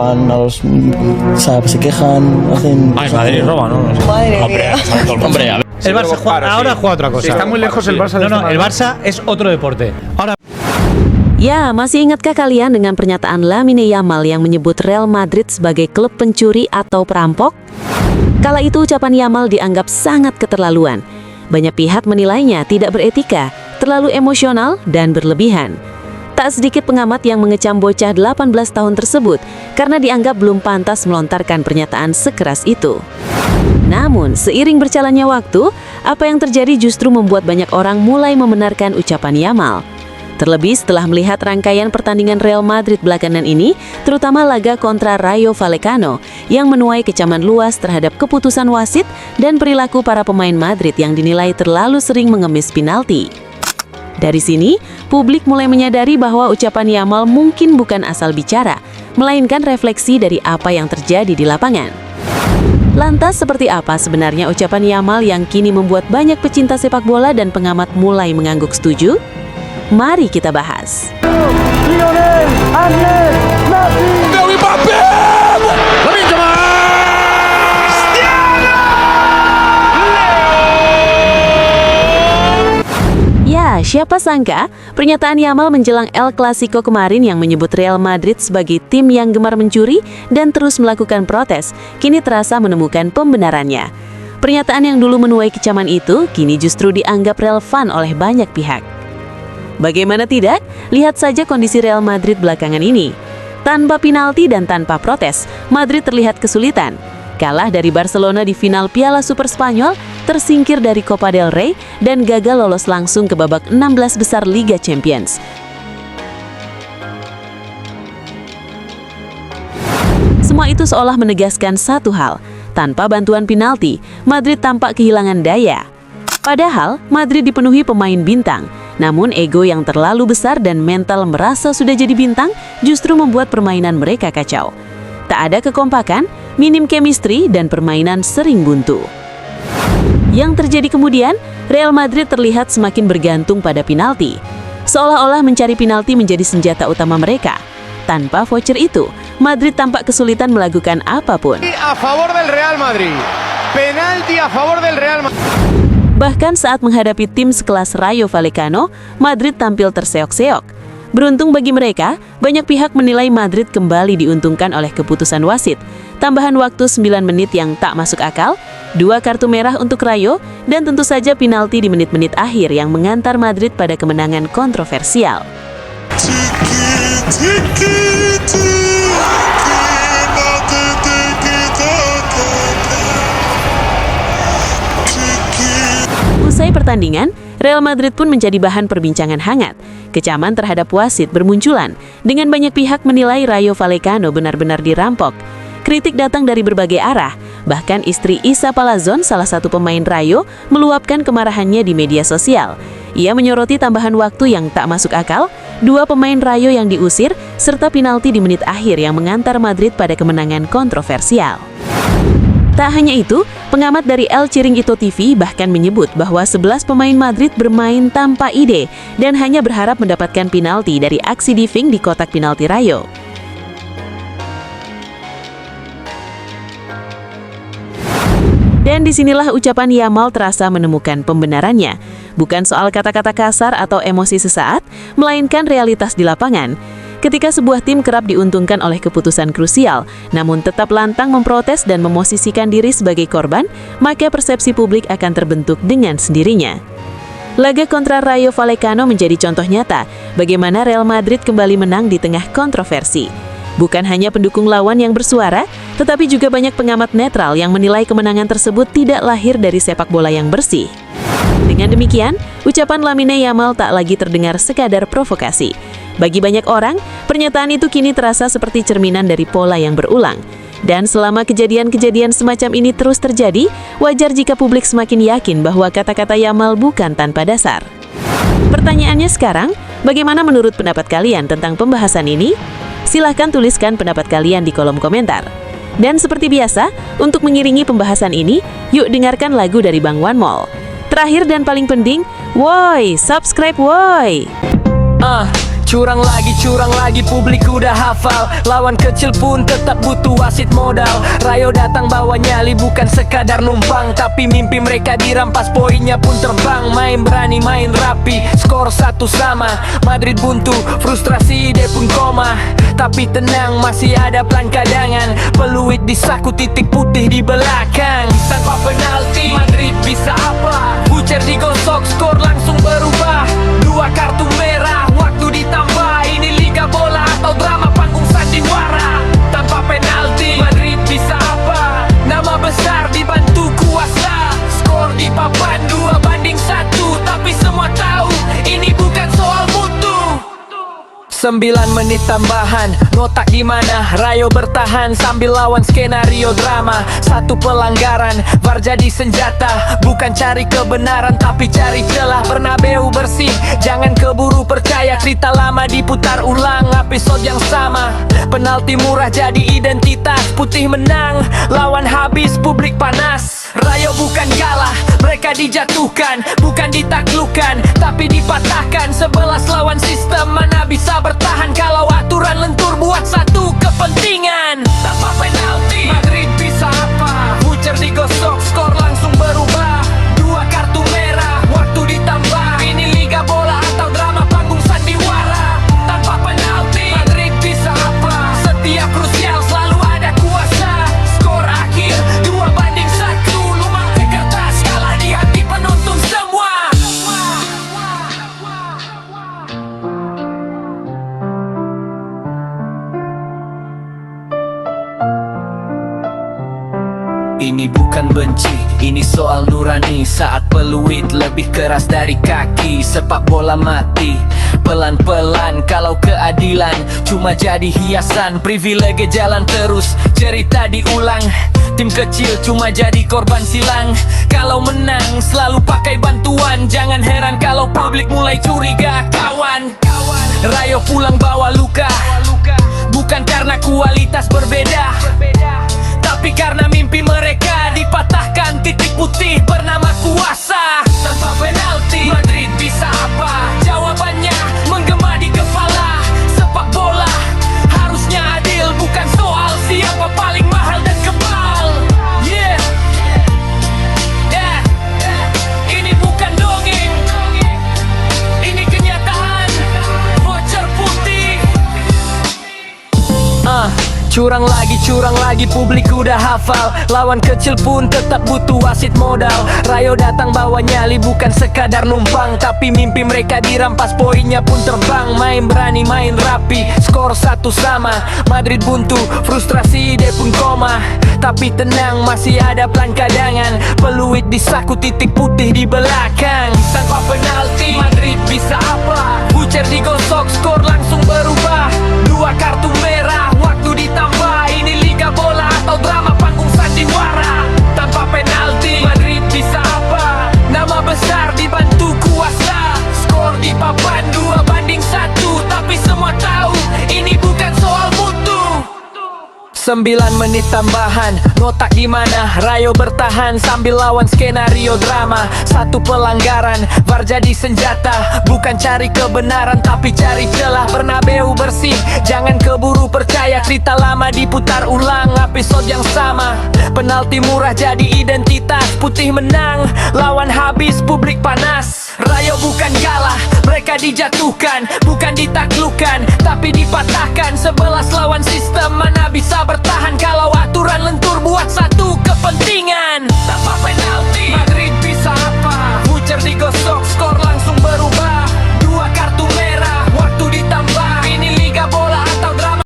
Los, ¿sabes? Se quejan, hacen... Ay, Madrid roba, ¿no? Madre mía. Hombre, a ver. El Barça ahora juega otra cosa. Si está muy lejos el Barça. No, el Barça es otro deporte. Ahora Ya, masih ingatkah kalian dengan pernyataan Lamine Yamal yang menyebut Real Madrid sebagai klub pencuri atau perampok? Kala itu ucapan Yamal dianggap sangat keterlaluan. Banyak pihak menilainya tidak beretika, terlalu emosional dan berlebihan. Tak sedikit pengamat yang mengecam bocah 18 tahun tersebut karena dianggap belum pantas melontarkan pernyataan sekeras itu. Namun, seiring berjalannya waktu, apa yang terjadi justru membuat banyak orang mulai membenarkan ucapan Yamal. Terlebih setelah melihat rangkaian pertandingan Real Madrid belakangan ini, terutama laga kontra Rayo Vallecano, yang menuai kecaman luas terhadap keputusan wasit dan perilaku para pemain Madrid yang dinilai terlalu sering mengemis penalti. Dari sini, publik mulai menyadari bahwa ucapan Yamal mungkin bukan asal bicara, melainkan refleksi dari apa yang terjadi di lapangan. Lantas seperti apa sebenarnya ucapan Yamal yang kini membuat banyak pecinta sepak bola dan pengamat mulai mengangguk setuju? Mari kita bahas. Ya, siapa sangka pernyataan Yamal menjelang El Clasico kemarin yang menyebut Real Madrid sebagai tim yang gemar mencuri dan terus melakukan protes, kini terasa menemukan pembenarannya. Pernyataan yang dulu menuai kecaman itu kini justru dianggap relevan oleh banyak pihak. Bagaimana tidak? Lihat saja kondisi Real Madrid belakangan ini. Tanpa penalti dan tanpa protes, Madrid terlihat kesulitan. Kalah dari Barcelona di final Piala Super Spanyol, tersingkir dari Copa del Rey, dan gagal lolos langsung ke babak 16 besar Liga Champions. Semua itu seolah menegaskan satu hal, tanpa bantuan penalti, Madrid tampak kehilangan daya. Padahal, Madrid dipenuhi pemain bintang, namun ego yang terlalu besar dan mental merasa sudah jadi bintang justru membuat permainan mereka kacau. Tak ada kekompakan, minim chemistry, dan permainan sering buntu. Yang terjadi kemudian, Real Madrid terlihat semakin bergantung pada penalti. Seolah-olah mencari penalti menjadi senjata utama mereka. Tanpa voucher itu, Madrid tampak kesulitan melakukan apapun. A favor del Real Madrid. Penalti a favor del Real Madrid. Bahkan saat menghadapi tim sekelas Rayo Vallecano, Madrid tampil terseok-seok. Beruntung bagi mereka, banyak pihak menilai Madrid kembali diuntungkan oleh keputusan wasit. Tambahan waktu 9 menit yang tak masuk akal, 2 kartu merah untuk Rayo, dan tentu saja penalti di menit-menit akhir yang mengantar Madrid pada kemenangan kontroversial. Usai pertandingan, Real Madrid pun menjadi bahan perbincangan hangat. Kecaman terhadap wasit bermunculan, dengan banyak pihak menilai Rayo Vallecano benar-benar dirampok. Kritik datang dari berbagai arah, bahkan istri Isa Palazón, salah satu pemain Rayo, meluapkan kemarahannya di media sosial. Ia menyoroti tambahan waktu yang tak masuk akal, 2 pemain Rayo yang diusir, serta penalti di menit akhir yang mengantar Madrid pada kemenangan kontroversial. Tak hanya itu, pengamat dari El Chiringuito TV bahkan menyebut bahwa 11 pemain Madrid bermain tanpa ide dan hanya berharap mendapatkan penalti dari aksi diving di kotak penalti Rayo. Dan disinilah ucapan Yamal terasa menemukan pembenarannya. Bukan soal kata-kata kasar atau emosi sesaat, melainkan realitas di lapangan. Ketika sebuah tim kerap diuntungkan oleh keputusan krusial, namun tetap lantang memprotes dan memosisikan diri sebagai korban, maka persepsi publik akan terbentuk dengan sendirinya. Laga kontra Rayo Vallecano menjadi contoh nyata bagaimana Real Madrid kembali menang di tengah kontroversi. Bukan hanya pendukung lawan yang bersuara, tetapi juga banyak pengamat netral yang menilai kemenangan tersebut tidak lahir dari sepak bola yang bersih. Dengan demikian, ucapan Lamine Yamal tak lagi terdengar sekadar provokasi. Bagi banyak orang, pernyataan itu kini terasa seperti cerminan dari pola yang berulang. Dan selama kejadian-kejadian semacam ini terus terjadi, wajar jika publik semakin yakin bahwa kata-kata Yamal bukan tanpa dasar. Pertanyaannya sekarang, bagaimana menurut pendapat kalian tentang pembahasan ini? Silahkan tuliskan pendapat kalian di kolom komentar. Dan seperti biasa, untuk mengiringi pembahasan ini, yuk dengarkan lagu dari Bang One Mall. Terakhir dan paling penting, woi, subscribe woi! Curang lagi, publik udah hafal. Lawan kecil pun tetap butuh wasit modal. Rayo datang bawa nyali, bukan sekadar numpang, tapi mimpi mereka dirampas, poinnya pun terbang. Main berani, main rapi, skor 1 sama. Madrid buntu, frustrasi ide pun koma. Tapi tenang, masih ada plan cadangan. Peluit di saku, titik putih di belakang. Tanpa penalti, Madrid bisa apa? Bucer digosok, skor langsung berubah. 2 kartu merah, waktu ditambah. Ini liga bola atau drama panggung sandiwara. Tanpa penalti, Madrid bisa apa? Nama besar dibantu kuasa. Skor di papan 2-1. Tapi semua tahu, ini bukan soal mutu. 9 menit tambahan, ngotak gimana? Rayo bertahan sambil lawan skenario drama. 1 pelanggaran, VAR jadi senjata. Bukan cari kebenaran tapi cari celah. Bernabeu bersih, jangan keburu percaya. Cerita lama diputar ulang, episode yang sama. Penalti murah jadi identitas. Putih menang, lawan habis, publik panas. Rayo bukan kalah, mereka dijatuhkan. Bukan ditaklukkan, tapi dipatahkan. 11 lawan sistem, mana bisa bertahan kalau aturan lentur buat satu kepentingan. Tanpa penalti, Madrid bisa apa? Bucer digosok, skor langsung berubah. 2 kartu merah, waktu ditambah. Ini liga bola atau drama panggung sandiwara. Tanpa penalti, Madrid bisa apa? Setiap krusial selalu ada kuasa. Skor akhir 2-1. Lumah ke kertas, kalah di hati penonton semua. Ini bukan benci, ini soal nurani. Saat peluit lebih keras dari kaki, sepak bola mati pelan-pelan. Kalau keadilan cuma jadi hiasan, privilege jalan terus, cerita diulang. Tim kecil cuma jadi korban silang. Kalau menang selalu pakai bantuan. Jangan heran kalau publik mulai curiga kawan. Rayo pulang bawa luka, bukan karena kualitas berbeda, tapi karena mimpi mereka dipatahkan. Titik putih bernama kuasa. Tanpa penalti, Madrid bisa apa? Jawabannya menggema di kepala. Sepak bola harusnya adil, bukan soal siapa paling mahal dan kebal. Yeah, yeah. Ini bukan dongeng, ini kenyataan. Voucher putih. Curang lagi, publik udah hafal. Lawan kecil pun tetap butuh wasit modal. Rayo datang bawa nyali, bukan sekadar numpang, tapi mimpi mereka dirampas, poinnya pun terbang. Main berani, main rapi, skor 1 sama. Madrid buntu, frustrasi ide pun koma. Tapi tenang, masih ada plan cadangan. Peluit di saku, titik putih di belakang. Tanpa penalti, Madrid bisa apa? Bucer digosok, skor langsung berubah. 2 kartu merah, waktu ditambah. Ini liga bola atau drama panggung sandiwara. Tanpa penalti, Madrid bisa apa? Nama besar dibantu kuasa. Skor di papan 2-1. Tapi semua tahu, ini bukan soal mutu. 9 menit tambahan, ngotak gimana? Rayo bertahan sambil lawan skenario drama. 1 pelanggaran, VAR jadi senjata. Bukan cari kebenaran tapi cari celah. Bernabeu bersih, jangan keburu percaya. Cerita lama diputar ulang, episode yang sama. Penalti murah jadi identitas. Putih menang, lawan habis, publik panas. Rayo bukan kalah, mereka dijatuhkan. Bukan ditaklukkan, tapi dipatahkan. 11 lawan sistem, mana bisa bertahan.